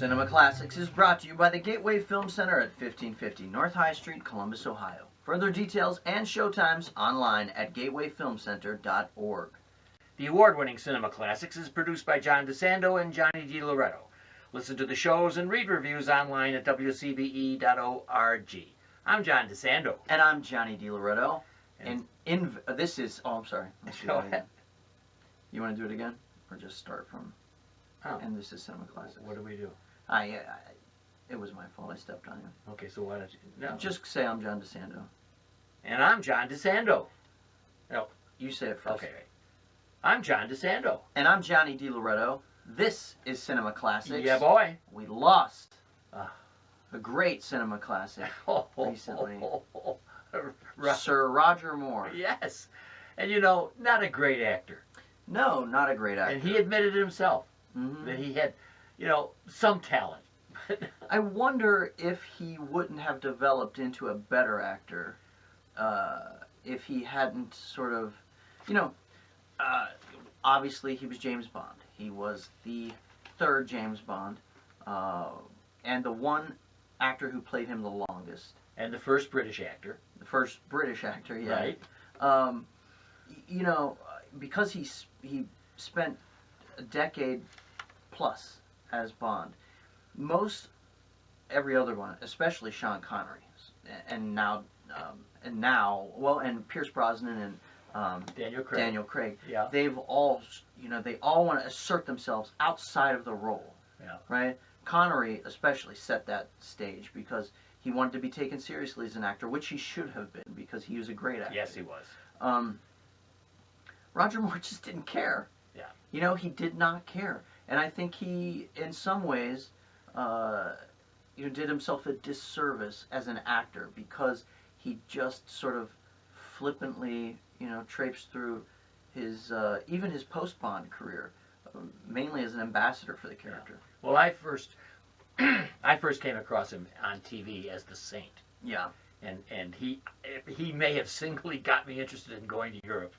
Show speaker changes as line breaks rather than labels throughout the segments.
Cinema Classics is brought to you by the Gateway Film Center at 1550 North High Street, Columbus, Ohio. Further details and showtimes online at gatewayfilmcenter.org.
The award-winning Cinema Classics is produced by John DeSando and Johnny DiLoretto. Listen to the shows and read reviews online at WCBE.org. I'm John DeSando.
And I'm Johnny DiLoretto. And this is... Oh, I'm sorry. Let's
Go ahead.
You want to do it again? Or just start from...
Oh.
And this is Cinema Classics.
What do we do?
It was my fault. I stepped on you.
Okay, so why don't you... No.
Just say I'm John DeSando.
And I'm John DeSando. No.
You say it first.
Okay. I'm John DeSando.
And I'm Johnny DiLoretto. This is Cinema Classics.
Yeah, boy.
We lost a great cinema classic recently. Sir Roger Moore.
Yes. And you know, not a great actor.
No, not a great actor.
And he admitted it himself that he had, you know, some talent.
I wonder if he wouldn't have developed into a better actor if he hadn't sort of, you know, obviously he was James Bond. He was the third James Bond and the one actor who played him the longest.
And the first British actor.
The first British actor, yeah.
Right.
You know, because he spent a decade plus as Bond, every other one, especially Sean Connery, and Pierce Brosnan and Daniel Craig.
Yeah.
They've all, you know, they all want to assert themselves outside of the role.
Yeah. Right.
Connery especially set that stage because he wanted to be taken seriously as an actor, which he should have been because he was a great actor.
Yes, he was.
Roger Moore just didn't care.
Yeah.
You know, he did not care. And I think he, in some ways, did himself a disservice as an actor because he just sort of flippantly, traipsed through his, even his post-Bond career, mainly as an ambassador for the character.
Yeah. Well, I first came across him on TV as the Saint.
Yeah.
And he may have singly got me interested in going to Europe.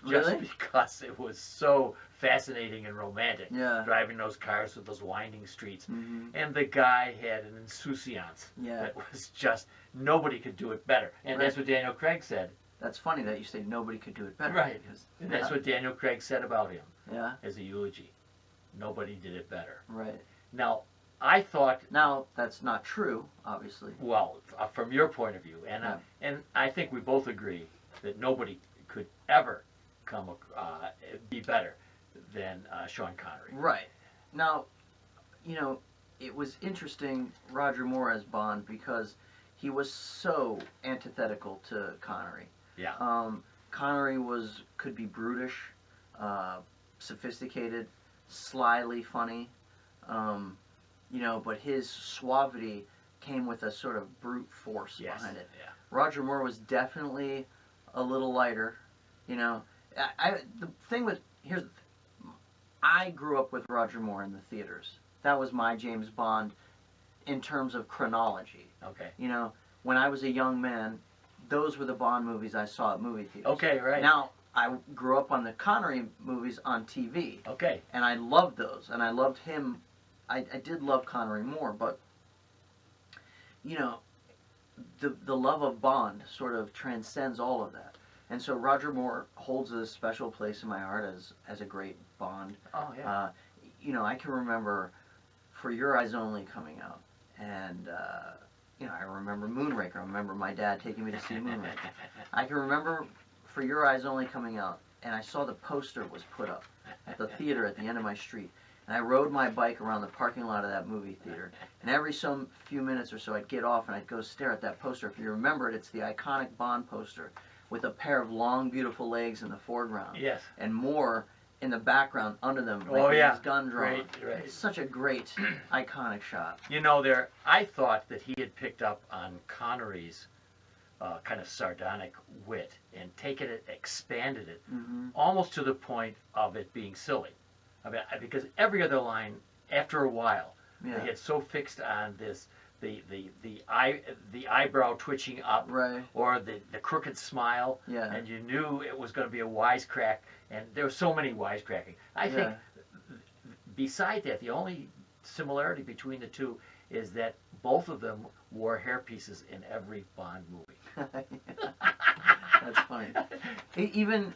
Really?
Just because it was so fascinating and romantic.
Yeah.
Driving those cars with those winding streets.
Mm-hmm.
And the guy had an insouciance that was just, nobody could do it better. And that's what Daniel Craig said.
That's funny that you say nobody could do it better.
Right. And that's what Daniel Craig said about him.
Yeah.
As a eulogy. Nobody did it better.
Right.
Now, I thought...
Now, that's not true, obviously.
Well, from your point of view. And I think we both agree that nobody could ever be better than Sean Connery.
Right. Now, it was interesting, Roger Moore as Bond, because he was so antithetical to Connery.
Yeah.
Connery could be brutish, sophisticated, slyly funny, but his suavity came with a sort of brute force behind it.
Yeah.
Roger Moore was definitely a little lighter, the thing with, I grew up with Roger Moore in the theaters. That was my James Bond in terms of chronology.
Okay.
When I was a young man, those were the Bond movies I saw at movie theaters.
Okay, right.
Now, I grew up on the Connery movies on TV.
Okay.
And I loved those, and I loved him. I did love Connery more, but, the love of Bond sort of transcends all of that. And so Roger Moore holds a special place in my heart as a great Bond.
Oh, yeah.
I can remember For Your Eyes Only coming out. And, I remember Moonraker. I remember my dad taking me to see Moonraker. I can remember For Your Eyes Only coming out. And I saw the poster was put up at the theater at the end of my street. And I rode my bike around the parking lot of that movie theater. And every few minutes or so, I'd get off and I'd go stare at that poster. If you remember it, it's the iconic Bond poster with a pair of long, beautiful legs in the foreground.
Yes.
And Moore in the background under them, his gun drawn.
Right.
It's such a great, iconic shot.
I thought that he had picked up on Connery's kind of sardonic wit and expanded it, almost to the point of it being silly. I mean, because every other line, after a while, they had so fixed on this, the eyebrow twitching up, or the crooked smile, and you knew it was going to be a wisecrack, and there were so many wisecracking. I think, beside that, the only similarity between the two is that both of them wore hairpieces in every Bond movie.
That's funny. Even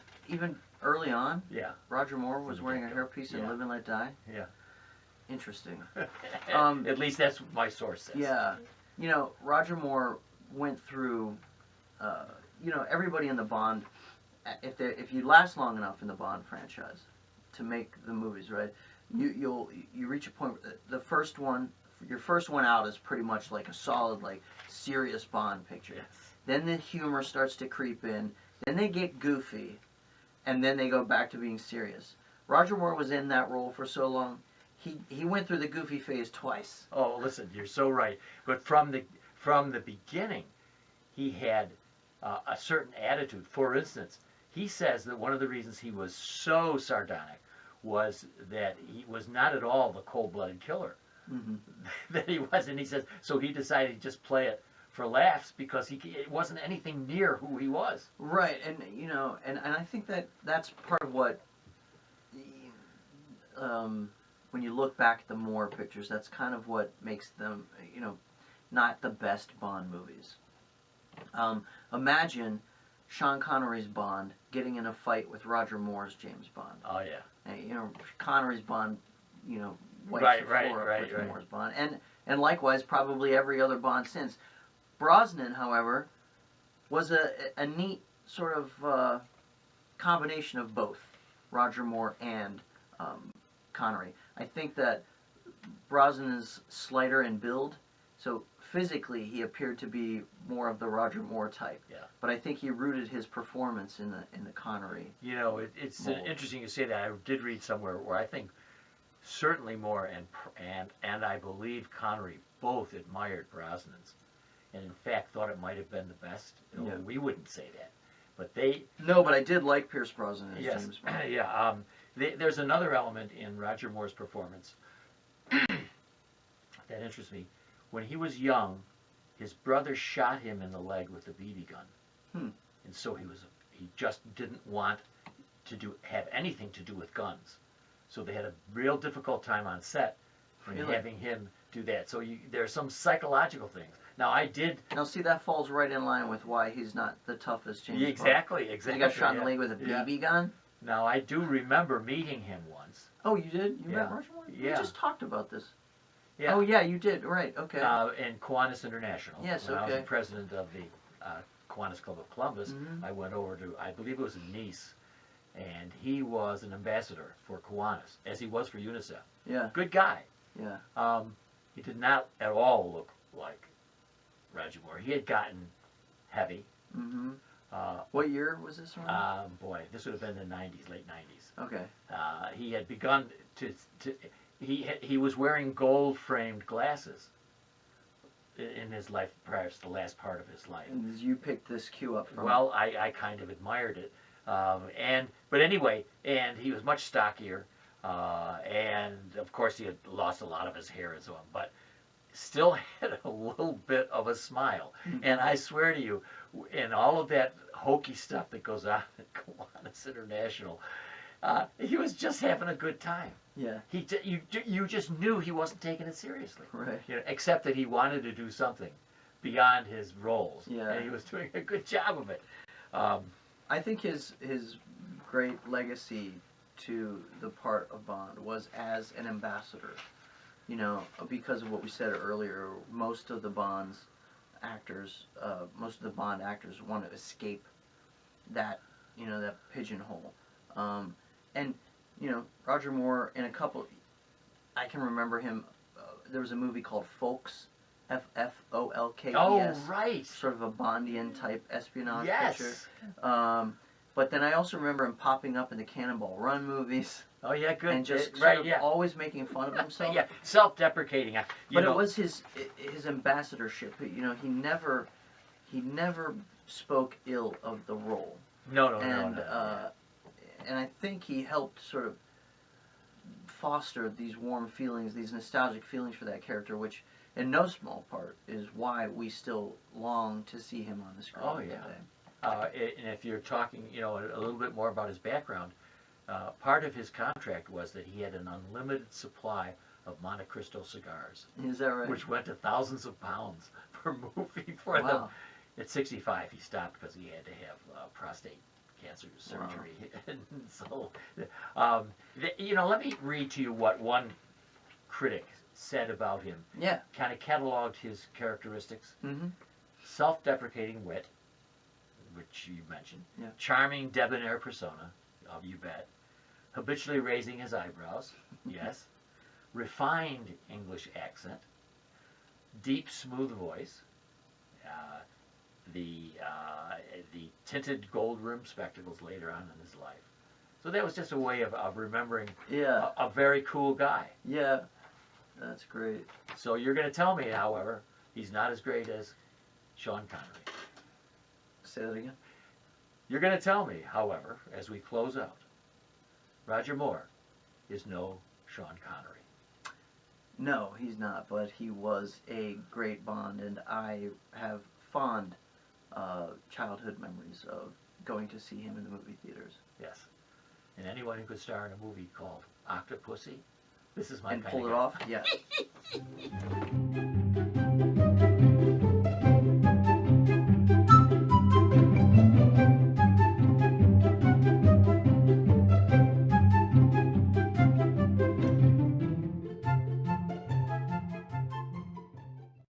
early on,
Yeah.
Roger Moore was wearing a hairpiece in Live and Let Die.
Yeah.
Interesting.
At least that's what my source says.
Yeah. You know, Roger Moore went through, you know, everybody in the Bond, if you last long enough in the Bond franchise to make the movies, right, you reach a point where your first one out is pretty much like a solid, like, serious Bond picture.
Yes.
Then the humor starts to creep in, then they get goofy, and then they go back to being serious. Roger Moore was in that role for so long, he went through the goofy phase twice.
Oh, listen, you're so right. But from the beginning, he had a certain attitude. For instance, he says that one of the reasons he was so sardonic was that he was not at all the cold-blooded killer that he was. And he says, so he decided to just play it for laughs because it wasn't anything near who he was.
Right, and you know, and I think that's part of what, when you look back at the Moore pictures, that's kind of what makes them, you know, not the best Bond movies. Imagine Sean Connery's Bond getting in a fight with Roger Moore's James Bond.
Oh yeah.
And, you know, Connery's Bond, you know, wipes the floor up with Moore's Bond, and likewise probably every other Bond since. Brosnan, however, was a neat sort of combination of both Roger Moore and Connery. I think that Brosnan is slighter in build, so physically he appeared to be more of the Roger Moore type.
Yeah.
But I think he rooted his performance in the Connery.
You know, it's interesting you say that. I did read somewhere where I think certainly Moore and I believe Connery both admired Brosnan's, and in fact thought it might have been the best.
Yeah.
We wouldn't say that, but they.
No, but I did like Pierce Brosnan as James Bond.
Yeah. There's another element in Roger Moore's performance that interests me. When he was young, his brother shot him in the leg with a BB gun, and so he just didn't want to have anything to do with guns. So they had a real difficult time on set in having him do that. So there are some psychological things. Now Now see, that falls right in line with why he's not the toughest James Bond. Exactly.
He got shot in the leg with a BB gun.
Now I do remember meeting him once.
Oh, you did? You met Roger Moore?
Yeah.
We just talked about this.
Yeah.
Oh, yeah, you did. Right. Okay.
In Kiwanis International.
Yes.
When I was
Okay.
the president of the Kiwanis Club of Columbus, I went over to, I believe it was in Nice, and he was an ambassador for Kiwanis, as he was for UNICEF.
Yeah.
Good guy.
Yeah.
He did not at all look like Roger Moore. He had gotten heavy.
What year was this one?
Boy, this would have been the 90s, late 90s.
Okay.
He had begun he was wearing gold-framed glasses in his life prior to the last part of his life.
And you picked this cue up from?
Well, I kind of admired it. But anyway, and he was much stockier, and of course he had lost a lot of his hair and so on, but still had a little bit of a smile. And I swear to you, in all of that hokey stuff that goes on at Kiwanis International, he was just having a good time.
Yeah.
You just knew he wasn't taking it seriously.
Right.
You know, except that he wanted to do something beyond his roles.
Yeah.
And he was doing a good job of it.
I think his great legacy to the part of Bond was as an ambassador. You know, because of what we said earlier, most of the Bond actors want to escape that, you know, that pigeonhole. And, you know, Roger Moore, in a couple, I can remember him, there was a movie called Folks, Folkes.
Oh, right.
Sort of a Bondian type espionage
Yes.
picture. But then I also remember him popping up in the Cannonball Run movies.
Oh, yeah, good.
And just
right,
sort of always making fun of himself.
Yeah, self-deprecating.
But it was his ambassadorship. You know, he never spoke ill of the role.
No.
And I think he helped sort of foster these warm feelings, these nostalgic feelings for that character, which in no small part is why we still long to see him on the screen today.
And if you're talking, you know, a little bit more about his background, part of his contract was that he had an unlimited supply of Monte Cristo cigars,
Is that right?
which went to thousands of pounds per movie for them.
Wow.
At 65, he stopped because he had to have prostate cancer surgery. And so, let me read to you what one critic said about him.
Yeah.
Kind of cataloged his characteristics.
Mm-hmm.
Self-deprecating wit, which you mentioned.
Yeah.
Charming, debonair persona. You bet. Habitually raising his eyebrows. Yes. Refined English accent. Deep, smooth voice. The tinted gold rimmed spectacles later on in his life. So that was just a way of remembering
Yeah.
a very cool guy.
Yeah. That's great.
So you're going to tell me, however, he's not as great as Sean Connery.
Say that again.
You're going to tell me, however, as we close out, Roger Moore is no Sean Connery.
No, he's not, but he was a great Bond, and I have fond childhood memories of going to see him in the movie theaters.
Yes. And anyone who could star in a movie called Octopussy, this is my
And
kind
pull
of
it
guy.
off? Yeah.